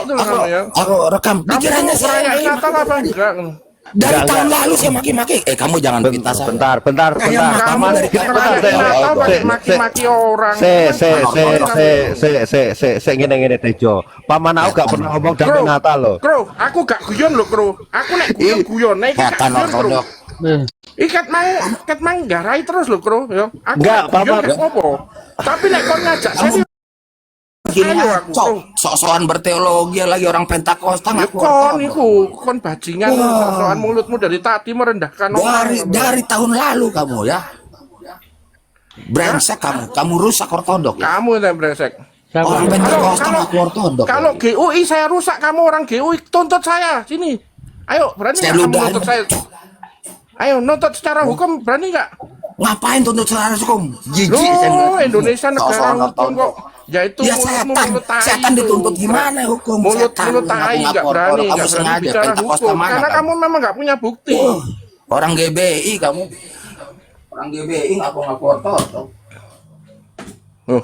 betul kamu ya. Aku rekam. Kamu Pikirannya saya rakyat Natal apa enggak? dari Enggak, tahun enggak. lalu saya maki-maki. Kamu jangan fitnah saya. Bentar, bentar, Kayak bentar. makamu Kamu Paman, dari bentar, rakyat saya. Natal pakai Se- maki-maki orang. Ngene Tejo. Paman aku gak pernah ngomong damai Bro, Natal loh. Bro, aku gak guyon loh, Bro. Aku nek guyon, nek gak Setan guyon, Bro. ortodok. Ikat mang garai terus loh, Bro, ya. Aku Enggak, nek guyon Paman. gak apa. Tapi nek kon ngajak serius Gini ayo lah, aku, cok, Bro. sok-sokan berteologi lagi orang Pentakosta Ya ngaku kon ortodok. iku, kon bajingan soal mulutmu dari tadi merendahkan orang. Dari tahun lalu kamu ya. Brengsek kamu rusak ortodok ya. Kamu yang brengsek. Orang Pentakosta Kalau- ngaku ortodok. Kalau ya. GUI saya rusak, kamu orang GUI tuntut saya sini. Ayo, berani Saya nggak kamu ludahin. nuntut saya? Ayo, nuntut secara hukum berani nggak? Ngapain tuntut secara hukum? Jijik Loh, saya ngeliat. Indonesia negara Sok-sokan hukum ortodok. kok. Ya itu Ya mulutmu setan, mulut tai setan itu. dituntut gimana hukum? Mulut Setan, mulut tai ngaku-ngaku nggak ortodok. berani, Kamu nggak berani sengaja, bicara Pentakosta hukum. mana Karena kamu? kamu memang nggak punya bukti. Orang GBI kamu. Orang GBI ngaku-ngaku ortodok. Oh,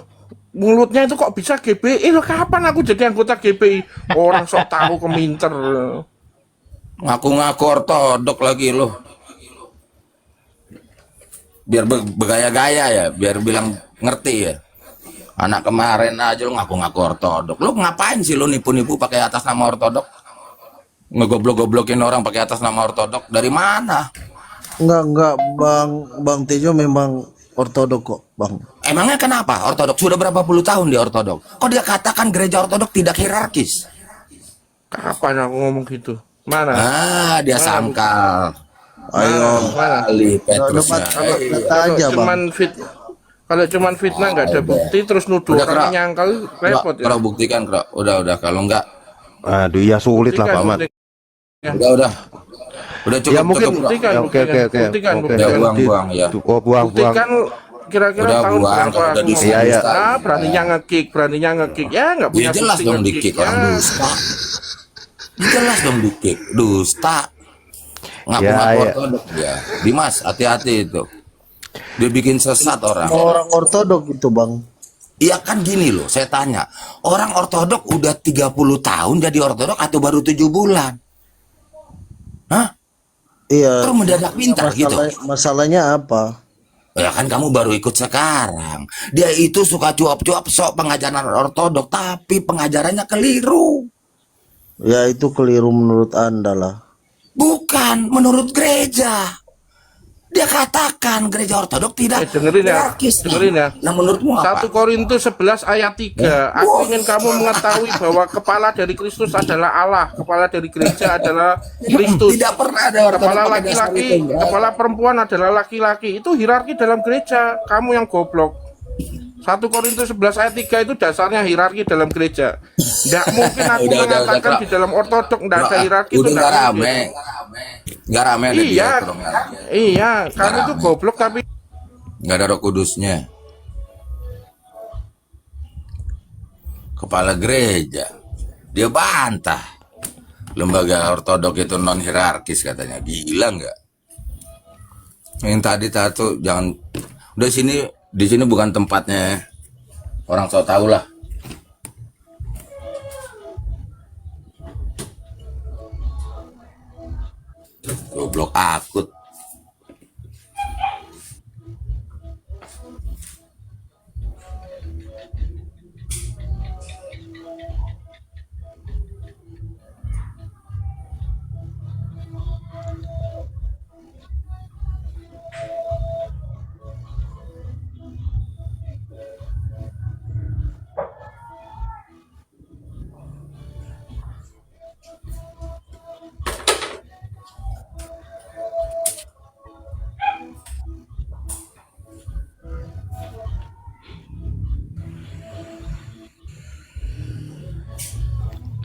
mulutnya itu kok bisa GBI? Loh, kapan aku jadi anggota GBI? Orang sok tahu keminter. Ngaku-ngaku ortodok lagi loh. Biar bergaya-gaya ya, biar bilang ngerti ya. Anak kemarin aja lu ngaku-ngaku ortodok. Lu ngapain sih lu nipu-nipu pakai atas nama ortodok? Ngegoblok-goblokin orang pakai atas nama ortodok. Dari mana? Enggak, Bang Tejo memang ortodok kok, Bang. Emangnya kenapa ortodok? Sudah berapa puluh tahun dia ortodok? Kok dia katakan gereja ortodok tidak hierarkis? Kapan aku ngomong gitu? Mana? Dia sangkal. Ayo, Mana? Ali Petrusnya. dapat data Kalau aja, Bang. cuman fitnah nggak ada bukti terus nuduh Udah, orang Kro. nyangkal repot ya. Kro buktikan, Kro. Udah. Kalau enggak, Aduh, ya sulit lah, Buktikan, Paman. buktikan. udah. Udah cukup. Ya mungkin cukup, Kro. Buktikan, ya, oke. buktikan. Udah buang-buang ya. Oh, buang. Buktikan kira-kira Udah tahun buang, berapa kalau udah aku dusta, Iya, iya. Ah, beraninya nge-kick ya nggak Ya punya jelas bukti dong nge-kick. di-kick orang Ya. dusta. Jelas dong di-kick. Dusta. Ngaku-ngaku Ya. ortodok ya. Dimas, hati-hati itu. Dia bikin sesat orang. Orang ortodok itu, Bang. Iya kan gini loh, saya tanya. Orang ortodok udah 30 tahun jadi ortodok atau baru 7 bulan? Hah? Iya. Terus mendadak pintar gitu? Masalahnya apa? Ya kan kamu baru ikut sekarang. Dia itu suka cuap-cuap sok pengajaran ortodok, tapi pengajarannya keliru. Ya itu keliru menurut Anda lah. Bukan menurut gereja. Dia katakan gereja ortodok tidak Dengerin ya, hierarkis. dengerin ya. Nah menurutmu apa? 1 Korintus 11 ayat 3. Aku ingin kamu mengetahui bahwa kepala dari Kristus adalah Allah, kepala dari gereja adalah Kristus. Tidak pernah ada ortodok Kepala pakai dasar laki-laki, itu, bro. kepala perempuan adalah laki-laki. Itu hierarki dalam gereja. Kamu yang goblok. 1 Korintus 11 ayat 3 itu dasarnya hierarki dalam gereja. Tidak mungkin aku Udah, mengatakan Kro. di dalam ortodok tidak ada hierarki. Udah itu nggak nggak rame. mungkin. Nggak rame ada Iya, dia, Kro. iya, kamu itu goblok tapi Nggak ada Roh Kudusnya. Kepala gereja dia bantah lembaga ortodok itu non hierarkis katanya. Gila nggak? Yang tadi satu jangan udah di sini bukan tempatnya orang so tau lah. Goblok akut.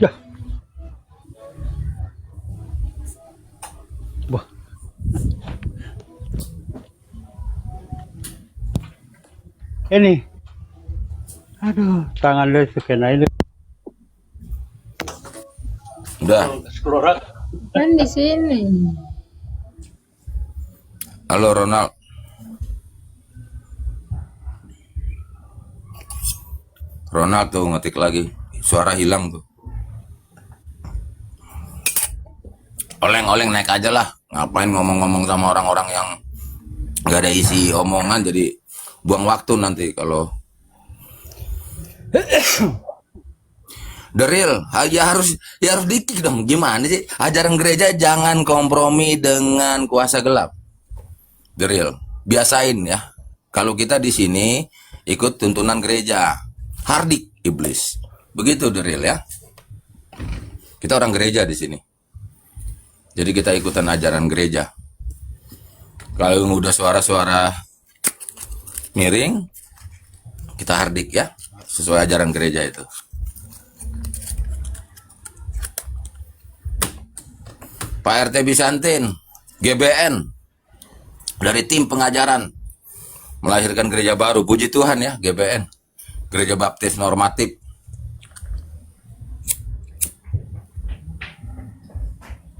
Ya. Wah. Ini. Aduh, tangan lu sekena ini. Udah. Kan di sini. Halo Ronald. Ronald tuh ngetik lagi. Suara hilang tuh. oleng-oleng naik aja lah. Ngapain ngomong-ngomong sama orang-orang yang nggak ada isi omongan, jadi buang waktu nanti kalau the real. Ya harus dikik dong. Gimana sih ajaran gereja? Jangan kompromi dengan kuasa gelap. The real. Biasain ya. Kalau kita di sini ikut tuntunan gereja, hardik iblis. Begitu the real ya. Kita orang gereja di sini. Jadi kita ikutan ajaran gereja. Kalau udah suara-suara miring, kita hardik ya, sesuai ajaran gereja itu. Pak RT Bisantin, GBN, dari tim pengajaran, melahirkan gereja baru. Puji Tuhan ya, GBN, Gereja Baptis Normatif.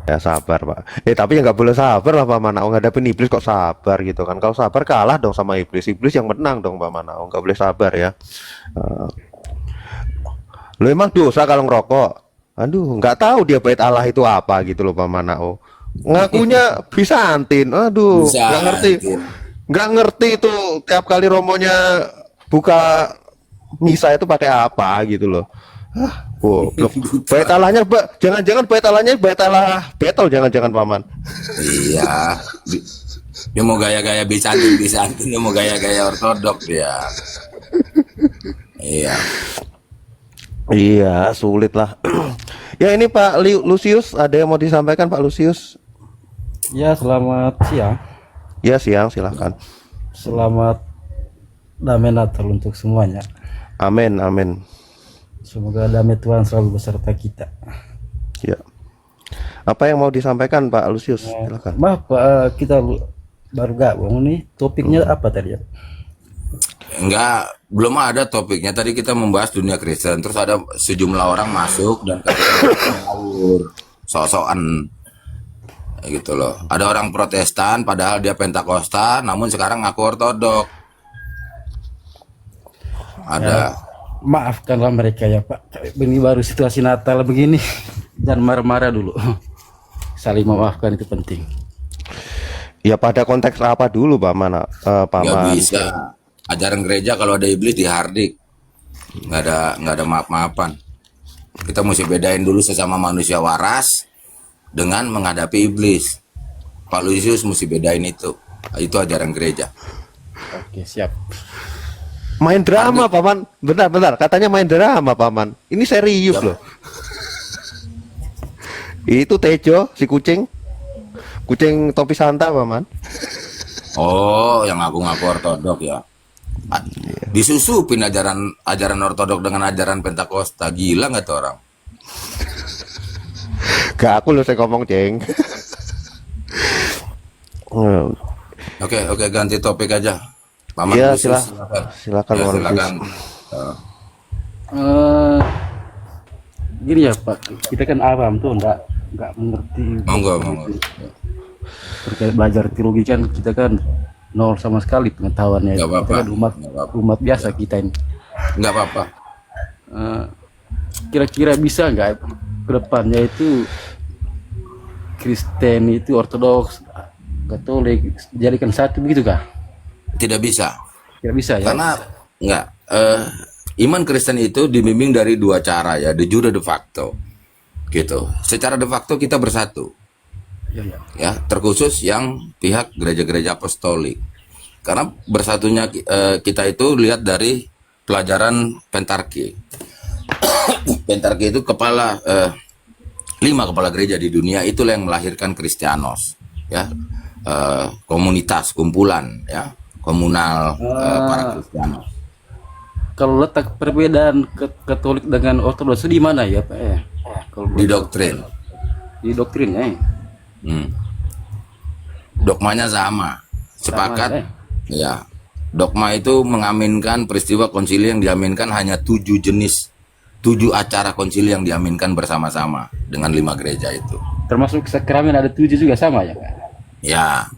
Ya sabar Pak. Tapi ya nggak boleh sabar lah Pak Manao, ngadepin iblis kok sabar gitu kan. Kalau sabar kalah dong sama iblis. Iblis yang menang dong Pak Manao. Nggak boleh sabar ya. Lo emang dosa kalau ngerokok? Aduh, nggak tahu dia bait Allah itu apa gitu loh Pak Manao. Ngakunya Bisantin. Aduh, nggak ngerti. Nggak ngerti itu tiap kali romonya buka misa itu pakai apa gitu loh. Bait Allahnya, jangan-jangan bait Allahnya bait Allah battle, jangan-jangan Paman. Iya, dia mau gaya-gaya Bisantin, dia mau gaya-gaya ortodok dia. Iya. Iya, sulit lah. Ya ini Pak Lucius, ada yang mau disampaikan Pak Lucius? Ya, selamat siang. Ya siang, silahkan. Selamat damai Natal untuk semuanya. Amin, amin. Semoga damai Tuhan selalu beserta kita. Ya. Apa yang mau disampaikan Pak Lucius? Silakan. Maaf Pak, kita baru gabung nih. Topiknya apa tadi ya? Enggak, belum ada topiknya. Tadi kita membahas dunia Kristen, terus ada sejumlah orang masuk dan ngawur, sok-sokan gitu loh. Ada orang Protestan padahal dia Pentakosta, namun sekarang ngaku ortodok. Ada. Maafkanlah mereka ya Pak. Ini baru situasi Natal begini. Jangan marah-marah dulu. Saling memaafkan itu penting. Ya pada konteks apa dulu Pak Paman? Nggak bisa. Ajaran gereja kalau ada iblis dihardik. Nggak ada maaf-maafan. Kita mesti bedain dulu sesama manusia waras dengan menghadapi iblis. Pak Lucius mesti bedain itu. Itu ajaran gereja. Oke, siap. Main drama Paman. Bentar, katanya main drama Paman. Ini serius loh. Itu Tejo, si kucing topi Santa Paman. Oh, yang ngaku-ngaku ortodok ya. Disusupin ajaran ortodok dengan ajaran Pentakosta. Gila nggak tuh orang? Gak aku loh saya ngomong ceng. Oke, ganti topik aja. Paman Iya, Lucius, silakan. Ya, silakan. Gini ya Pak, kita kan awam tuh nggak mengerti. Monggo. Terkait belajar teologi kan kita kan nol sama sekali pengetahuannya. Nggak apa-apa. Kita kan umat biasa kita ini. Nggak apa-apa. Kira-kira bisa nggak ke depannya itu Kristen itu Ortodoks, Katolik jadikan satu begitu kah? Tidak bisa. Tidak bisa ya. Karena enggak iman Kristen itu dibimbing dari dua cara ya, de jure de facto. Gitu. Secara de facto kita bersatu. Ya, terkhusus yang pihak gereja-gereja apostolik. Karena bersatunya kita itu lihat dari pelajaran Pentarki. Pentarki itu kepala 5 kepala gereja di dunia, itulah yang melahirkan Kristianos, ya. Komunitas, kumpulan, ya. Komunal para Kristianos. Kalau letak perbedaan Katolik dengan Ortodoks di mana ya Pak? Di doktrin. Di doktrin ya. Dogmanya sama. Sepakat. Ya. Dogma itu mengaminkan peristiwa konsili yang diaminkan hanya 7 jenis, 7 acara konsili yang diaminkan bersama-sama dengan 5 gereja itu. Termasuk sakramen ada 7 juga sama ya Pak? Ya.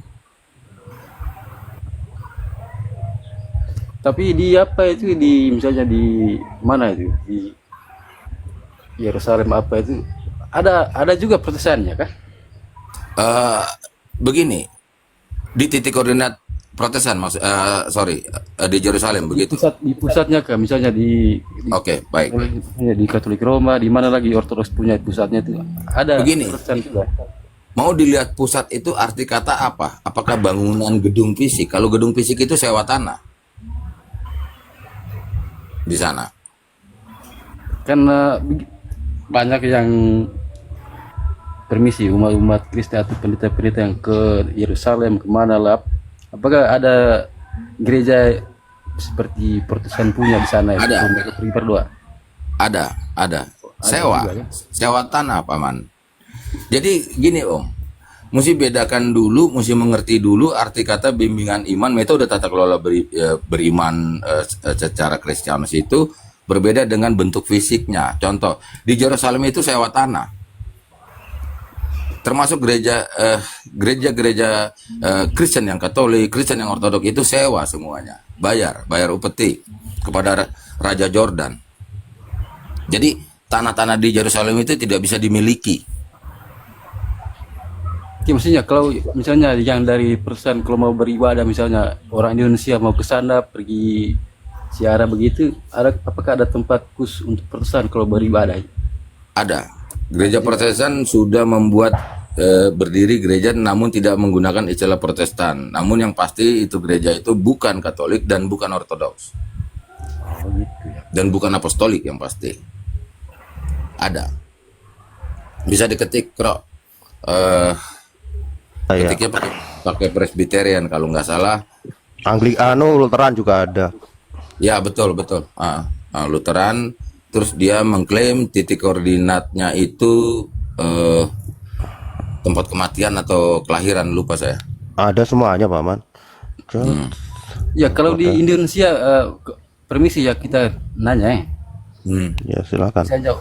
Tapi di apa itu, di misalnya di mana itu, di Yerusalem apa itu ada juga Protestannya kah? Eh, begini, di titik koordinat Protesan di Yerusalem begitu. Di pusatnya kah? Misalnya Oke, baik. di Katolik Roma, di mana lagi Ortodoks punya pusatnya itu ada Begini. Protestan juga. Mau dilihat pusat itu arti kata apa? Apakah bangunan gedung fisik? Kalau gedung fisik itu sewa tanah di sana. Kan banyak yang permisi umat-umat Kristen atau pendeta-pendeta yang ke Yerusalem kemana lah. Apakah ada gereja seperti Protestan punya di sana? Ada. Yang mereka pergi berdoa? Ada. Sewa, juga, ya? sewa tanah, Paman. Jadi gini Om, mesti bedakan dulu, mesti mengerti dulu arti kata bimbingan iman, metode tata kelola beriman secara Kristianis itu berbeda dengan bentuk fisiknya. Contoh, di Yerusalem itu sewa tanah. Termasuk gereja Kristen yang Katolik, Kristen yang Ortodok itu sewa semuanya, bayar upeti kepada Raja Jordan. Jadi tanah-tanah di Yerusalem itu tidak bisa dimiliki. Ya, maksudnya kalau misalnya yang dari perusahaan kalau mau beribadah, misalnya orang Indonesia mau ke sana pergi ziarah begitu, apakah ada tempat khusus untuk perusahaan kalau beribadah? Ada. Gereja Protestan sudah membuat berdiri gereja namun tidak menggunakan istilah Protestan. Namun yang pasti itu gereja itu bukan Katolik dan bukan Ortodoks. Oh, gitu ya. Dan bukan Apostolik yang pasti. Ada. Bisa diketik, Bro. Iya. Ketiknya pakai Presbyterian kalau nggak salah. Anglikano, Lutheran juga ada. Ya betul. Lutheran. Terus dia mengklaim titik koordinatnya itu tempat kematian atau kelahiran, lupa saya. Ada semuanya, Paman. Ya kalau di Indonesia permisi ya kita nanya Ya silakan. misalnya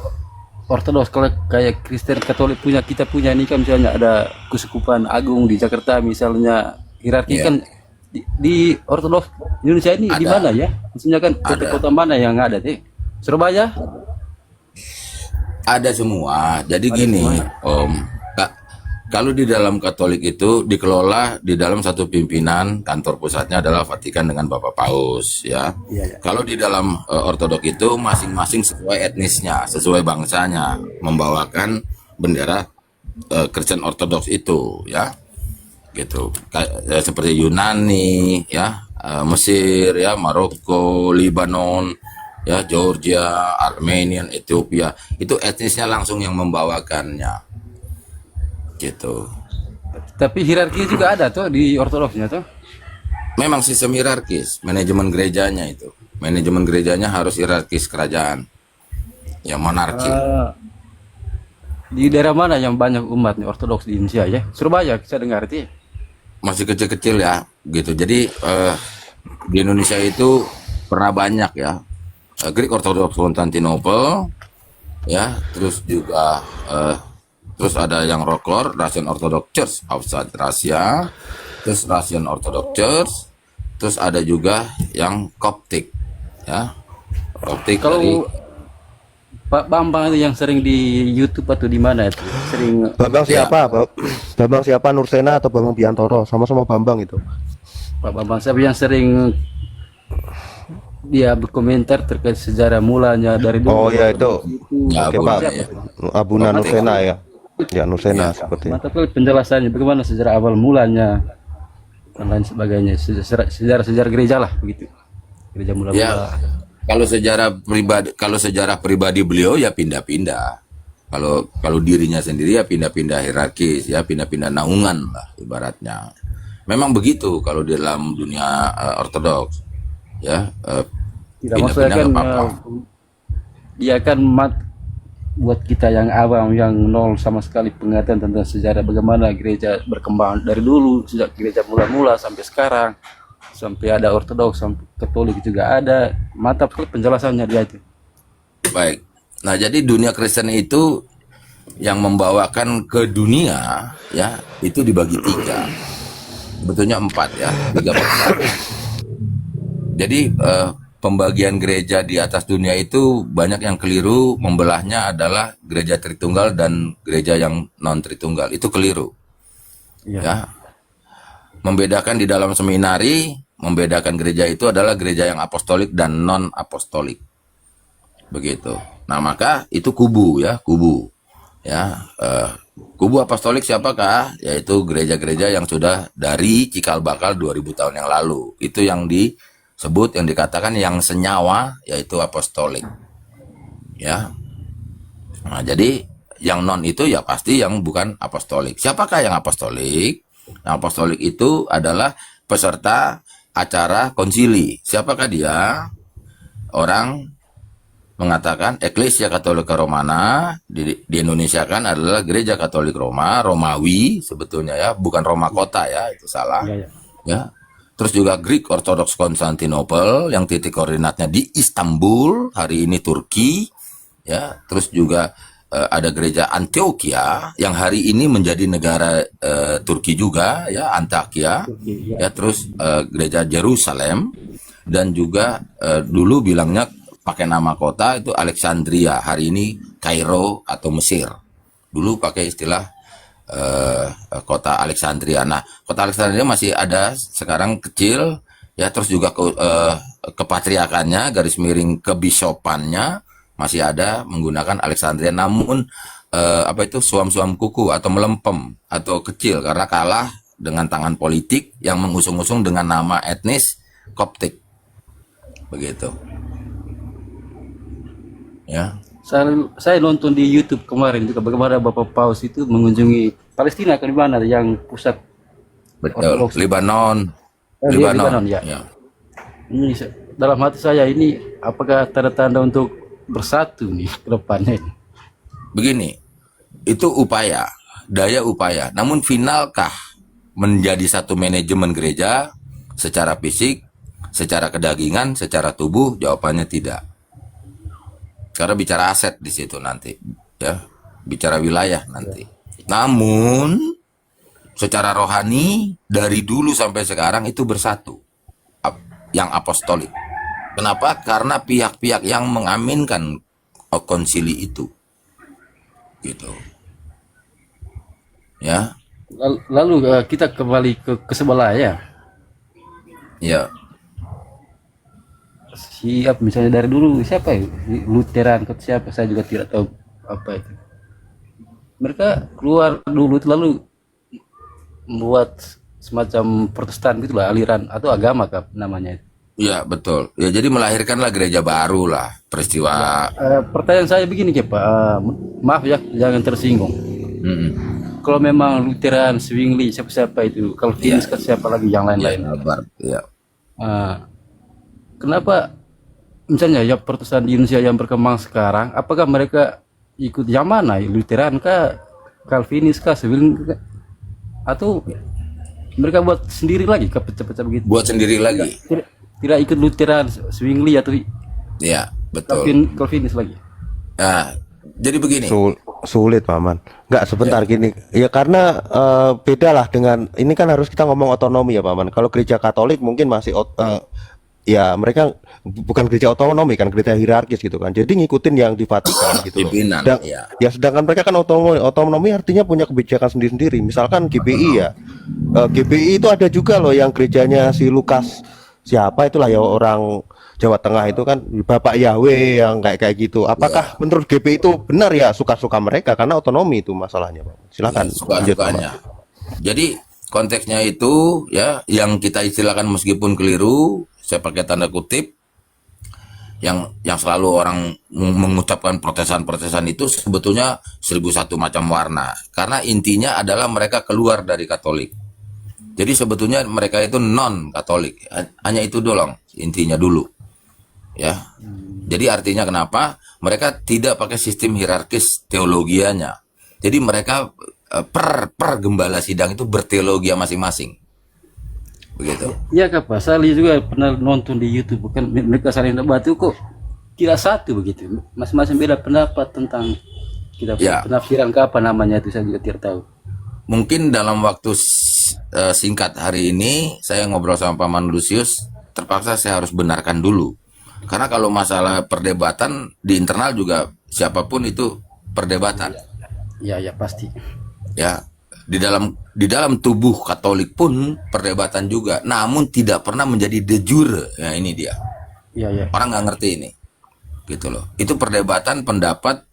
Ortodoks kalau kayak Kristen Katolik kita punya ini kan, misalnya ada Keuskupan Agung di Jakarta misalnya, hierarki Iya. kan di Ortodoks Indonesia ini di Ada. mana ya? Maksudnya kan kota-kota mana yang ada sih? Surabaya? Ada semua. Jadi gini, Om. Kalau di dalam Katolik itu dikelola di dalam satu pimpinan, kantor pusatnya adalah Vatikan dengan Bapak Paus, ya. Kalau di dalam Ortodok itu masing-masing sesuai etnisnya, sesuai bangsanya, membawakan bendera Kristen Ortodoks itu, ya. Gitu. Seperti Yunani, ya, Mesir, ya, Maroko, Lebanon, ya, Georgia, Armenian, Ethiopia, itu etnisnya langsung yang membawakannya. Gitu. Tapi hierarki juga ada tuh di Ortodoksnya tuh. Memang sistem hierarkis, manajemen gerejanya itu. Manajemen gerejanya harus hierarkis kerajaan. Ya monarki. Di daerah mana yang banyak umat nih Ortodoks di Indonesia ya? Surabaya saya dengar itu. Masih kecil-kecil ya, gitu. Jadi di Indonesia itu pernah banyak ya. Greek Orthodox Konstantinopel, ya, terus juga terus ada yang Roklor, Russian Orthodox Church outside Russia, terus Russian Orthodox Church, terus ada juga yang Koptik, ya, Koptik Kalau dari Pak Bambang itu yang sering di YouTube atau di mana itu? Sering Bambang Ya. siapa? Bambang siapa? Nursena atau Bambang Biantoro? Sama-sama Bambang itu. Pak Bambang siapa yang sering dia berkomentar terkait sejarah mulanya dari dulu. Oh ya itu. Ya, Oke, boleh, Pak. ya. Abuna Nursena ya. Ya Nursena Ya. seperti. Mantap sekali penjelasannya bagaimana sejarah awal mulanya dan lain sebagainya, sejarah gereja lah begitu. Gereja mula-mula. Ya, kalau sejarah pribadi beliau ya pindah-pindah. Kalau dirinya sendiri ya pindah-pindah hierarkis, ya pindah-pindah naungan lah ibaratnya. Memang begitu kalau di dalam dunia ortodoks, ya Tidak maksudnya pindah-pindah kan nggak apa-apa. dia kan buat kita yang awam yang nol sama sekali pengertian tentang sejarah bagaimana gereja berkembang dari dulu sejak gereja mula-mula sampai sekarang, sampai ada Ortodoks sampai Katolik juga ada. Mantap sekali penjelasannya dia itu. Baik. Nah, jadi dunia Kristen itu yang membawakan ke dunia, ya itu dibagi tiga. Sebetulnya 4 ya, 3/4. Jadi pembagian gereja di atas dunia itu banyak yang keliru, membelahnya adalah gereja Tritunggal dan gereja yang non Tritunggal. Itu keliru. Iya. Ya, membedakan di dalam seminari, membedakan gereja itu adalah gereja yang apostolik dan non apostolik, begitu. Nah maka itu kubu ya, kubu ya. Kubu apostolik siapakah? Yaitu gereja-gereja yang sudah dari cikal bakal 2000 tahun yang lalu. Itu yang disebut, yang dikatakan yang senyawa, yaitu apostolik. Ya. Nah, jadi yang non itu ya pasti yang bukan apostolik. Siapakah yang apostolik? Yang apostolik itu adalah peserta acara konsili. Siapakah dia? Orang mengatakan Ecclesia Catholica Romana, di Indonesia kan adalah Gereja Katolik Roma, Romawi sebetulnya ya, bukan Roma kota ya, itu salah. Iya, iya. Ya. Terus juga Greek Orthodox Konstantinopel yang titik koordinatnya di Istanbul, hari ini Turki. Ya, terus juga ada gereja Antioquia yang hari ini menjadi negara Turki juga ya, Antakya. Ya, terus gereja Jerusalem, dan juga dulu bilangnya pakai nama kota itu Alexandria, hari ini Kairo atau Mesir. Dulu pakai istilah kota Alexandria. Nah, kota Alexandria masih ada sekarang, kecil ya. Terus juga kepatriakannya, garis miring kebisopannya masih ada menggunakan Alexandria, namun suam-suam kuku atau melempem atau kecil karena kalah dengan tangan politik yang mengusung-usung dengan nama etnis Koptik, begitu ya. Saya nonton di YouTube kemarin juga bagaimana Bapak Paus itu mengunjungi Palestina, ke mana yang pusat Betul, Ortodoks. Libanon. Libanon ya. Ya. Ini dalam hati saya ini apakah tanda-tanda untuk bersatu nih ke depannya ini? Begini, itu upaya, daya upaya. Namun finalkah menjadi satu manajemen gereja secara fisik, secara kedagingan, secara tubuh? Jawabannya tidak. Karena bicara aset di situ nanti, ya, bicara wilayah nanti. Namun secara rohani dari dulu sampai sekarang itu bersatu, yang apostolik. Kenapa? Karena pihak-pihak yang mengaminkan konsili itu, gitu. Ya. Lalu kita kembali ke sebelah ya. Ya. Siap, misalnya dari dulu siapa ya? Lutheran ke siapa? Saya juga tidak tahu apa itu. Mereka keluar dulu itu lalu membuat semacam Protestan gitulah, aliran atau agama kah namanya itu. Ya, betul. Ya, jadi melahirkanlah gereja baru lah, peristiwa. Pertanyaan saya begini ya Pak, maaf ya, jangan tersinggung. Mm-mm. Kalau memang Lutheran, Zwingli, siapa-siapa itu, Calvinis ke siapa lagi yang lain-lain. Ya. Kenapa misalnya ya Protestan di Indonesia yang berkembang sekarang, apakah mereka ikut yang mana? Lutheran kah, Calvinis kah, Zwingli kah? Atau mereka buat sendiri lagi, kepecah-pecah begitu? Buat sendiri lagi. Tidak ikut Lutheran, Zwingli atau Ya, betul. Calvinis lagi. Nah, jadi begini. Sulit paman. Nggak sebentar gini. Ya karena beda lah dengan ini kan harus kita ngomong otonomi ya paman. Kalau gereja Katolik mungkin masih ya mereka bukan gereja otonomi kan, gereja hierarkis gitu kan. Jadi ngikutin yang di Vatikan gitu loh. Pimpinan, Ya sedangkan mereka kan otonomi. Otonomi artinya punya kebijakan sendiri-sendiri. Misalkan GBI ya. GBI itu ada juga loh yang gerejanya si Lukas siapa itulah ya, orang Jawa Tengah itu kan, Bapak Yahweh yang kayak gitu. Apakah menurut GBI itu benar ya, suka-suka mereka karena otonomi itu masalahnya, Pak? Silakan. Suka-sukanya. Jadi konteksnya itu ya, yang kita istilahkan meskipun keliru, saya pakai tanda kutip, yang selalu orang mengucapkan protesan-protesan itu sebetulnya 1001 macam warna, karena intinya adalah mereka keluar dari Katolik. Jadi sebetulnya mereka itu non Katolik, hanya itu doang intinya dulu, ya. Jadi artinya kenapa mereka tidak pakai sistem hierarkis teologianya. Jadi mereka per gembala sidang itu berteologia masing-masing, begitu. Iya kak Pak, saya juga pernah nonton di YouTube, bukan mereka saling debat itu kok tidak satu begitu, masing-masing beda pendapat tentang kita penafsiran ke apa namanya itu, saya juga tidak tahu. Mungkin dalam waktu singkat hari ini saya ngobrol sama Paman Lucius, terpaksa saya harus benarkan dulu, karena kalau masalah perdebatan di internal juga siapapun itu perdebatan. Ya pasti. Ya, di dalam tubuh Katolik pun perdebatan juga, namun tidak pernah menjadi de jure. Ya ini dia. Iya, iya. Orang nggak ngerti ini, gitu loh. Itu perdebatan pendapat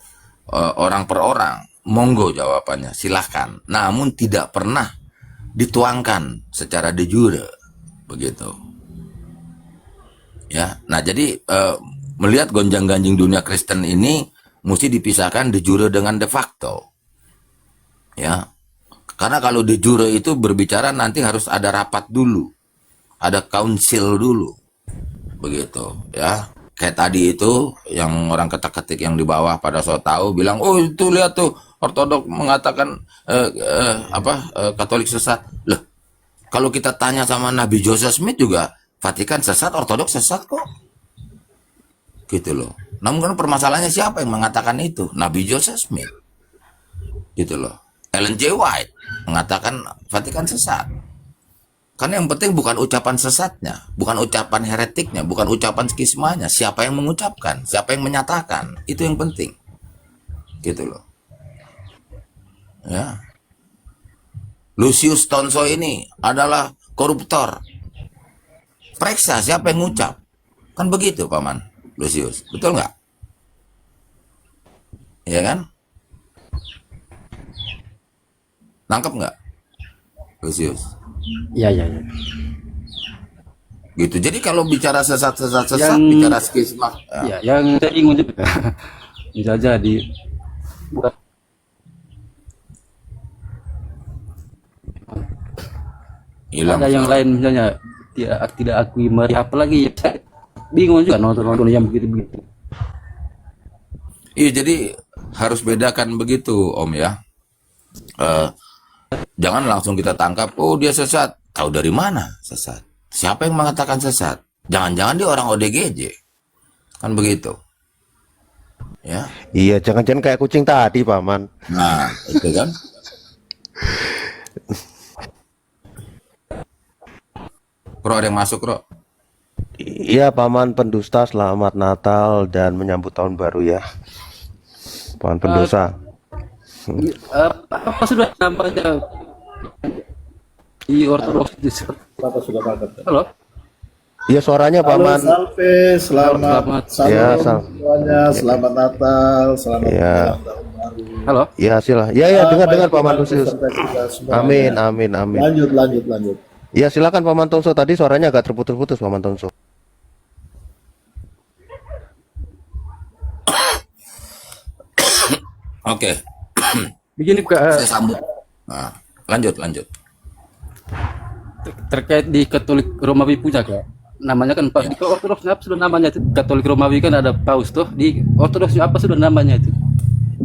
orang per orang. Monggo jawabannya, silahkan. Namun tidak pernah dituangkan secara de jure, begitu. Ya, nah jadi melihat gonjang-ganjing dunia Kristen ini mesti dipisahkan de jure dengan de facto. Ya, karena kalau de jure itu berbicara nanti harus ada rapat dulu, ada council dulu, begitu. Ya, kayak tadi itu yang orang ketek-ketik yang di bawah pada so tahu bilang, oh itu lihat tuh Ortodok mengatakan Katolik sesat. Loh, kalau kita tanya sama Nabi Joseph Smith juga, Vatikan sesat, Ortodok sesat kok. Gitu loh. Namun kan permasalahannya siapa yang mengatakan itu? Nabi Joseph Smith. Gitu loh. Ellen G. White mengatakan Vatikan sesat. Karena yang penting bukan ucapan sesatnya, bukan ucapan heretiknya, bukan ucapan skismanya. Siapa yang mengucapkan, siapa yang menyatakan, itu yang penting. Gitu loh. Ya. Lucius Tonso ini adalah koruptor. Periksa siapa yang ngucap. Kan begitu Paman Lucius, betul nggak? Iya kan? Nangkep nggak, Lucius? Iya, iya, iya. Gitu. Jadi kalau bicara sesat, Yang- bicara skisma, Ya, yang saya bingung juga. Bisa jadi bukan hilang. ada yang lain misalnya tidak akui Maria, apalagi ya, saya bingung juga nonton yang begitu-begitu. Iya, jadi harus bedakan begitu, Om ya. Jangan langsung kita tangkap, oh dia sesat. Tahu dari mana sesat? Siapa yang mengatakan sesat? Jangan-jangan dia orang ODGJ. Kan begitu. Ya. Iya, jangan-jangan kayak kucing tadi, Paman. Nah, itu kan. Bro, ada yang masuk, Bro. Iya, Paman pendusta, selamat Natal dan menyambut tahun baru ya. Paman pendosa. Apa sudah namanya di Ortodoks di Halo? Iya, suaranya Paman. Salve, selamat Ya, semuanya, selamat Natal, selamat Ya. tahun baru. Halo? Ya, sila. Ya, dengar Paman Baik, Lucius. sampai kita semuanya. Amin, amin, amin. Lanjut. Ya, silakan Paman Tonso, tadi suaranya agak terputus-putus Paman Tonso. Oke, Begini saya sambut. Nah, lanjut. terkait di Katolik Romawi punya Kak. Namanya kan Pak, di Ortodoks apa sudah namanya itu? Katolik Romawi kan ada paus tuh. Di Ortodoks apa sudah namanya itu?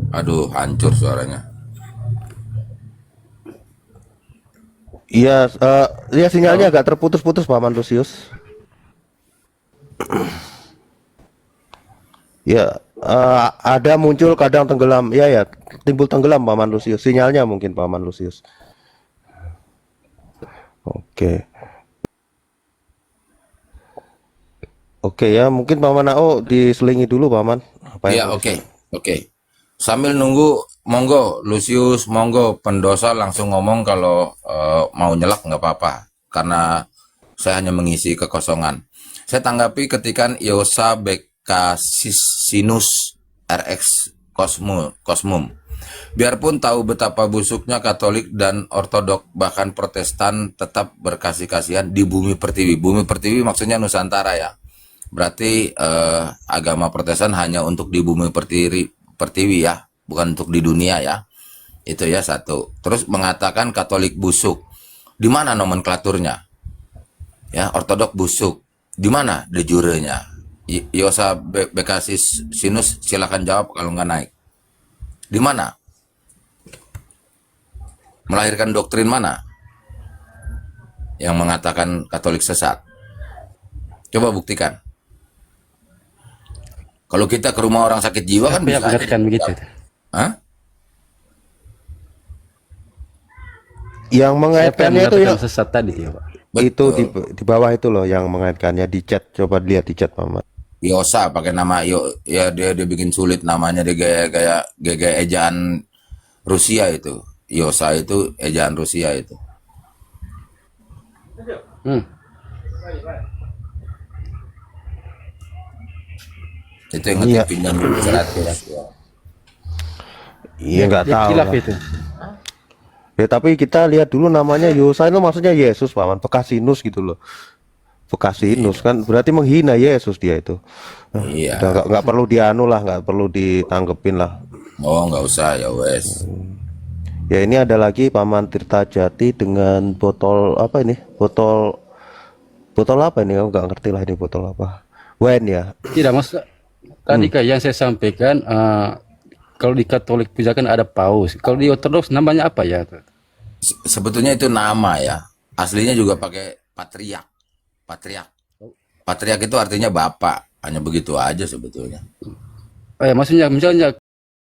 Aduh, hancur suaranya. Iya, ya sinyalnya agak terputus-putus Paman Lucius. Ya, ada muncul kadang tenggelam. Ya, timbul tenggelam Paman Lucius. Sinyalnya mungkin Paman Lucius. Oke. Oke ya, mungkin Paman Nao diselingi dulu Paman. Apa Iya, yang oke. Sambil nunggu, monggo Lucius, monggo pendosa langsung ngomong kalau mau nyelak nggak apa-apa, karena saya hanya mengisi kekosongan. Saya tanggapi ketikan Iosa Bekasinus RX Cosmum. Biarpun tahu betapa busuknya Katolik dan Ortodok bahkan Protestan tetap berkasih-kasihan di bumi pertiwi. Bumi pertiwi maksudnya Nusantara ya. Berarti agama Protestan hanya untuk di bumi pertiwi ya, bukan untuk di dunia ya. Itu ya satu. Terus mengatakan Katolik busuk. Di mana nomenklaturnya? Ya, Ortodok busuk. Di mana de jurenya? Iosa Bekasinus silakan jawab kalau nggak naik. Di mana? Melahirkan doktrin mana yang mengatakan Katolik sesat? Coba buktikan. Kalau kita ke rumah orang sakit jiwa kan Siapa yang bisa aja mengatakan begitu? Hah? Yang Siapa yang mengaitkannya itu mengatakan ya, sesat tadi ya, Pak? itu Betul. di bawah itu loh yang mengaitkannya di chat. Coba lihat di chat Paman. Yosa pakai nama ya dia bikin sulit namanya, dia gaya ejaan Rusia itu. Yosa itu ejaan Rusia itu. Hmm. Itu yang Iya. pinjam surat ya. Iya nggak Dia tahu khilaf lah. itu. Ya tapi kita lihat dulu namanya Yosa itu maksudnya Yesus paman, Pekasinus gitu loh. Pekasinus kan berarti menghina Yesus dia itu. Iya. Udah nggak perlu dianu lah, nggak perlu ditanggepin lah. Oh, nggak usah ya wes. Ya ini ada lagi Paman Tirta Jati dengan botol apa ini? Botol apa ini? Aku nggak ngerti lah ini botol apa. Wine ya. Tidak mas. Tadi kayak yang saya sampaikan, kalau di Katolik puja kan ada paus. Kalau di Ortodoks namanya apa ya? Sebetulnya itu nama ya. Aslinya juga pakai patriark. Patriark itu artinya bapak. Hanya begitu aja sebetulnya. Maksudnya misalnya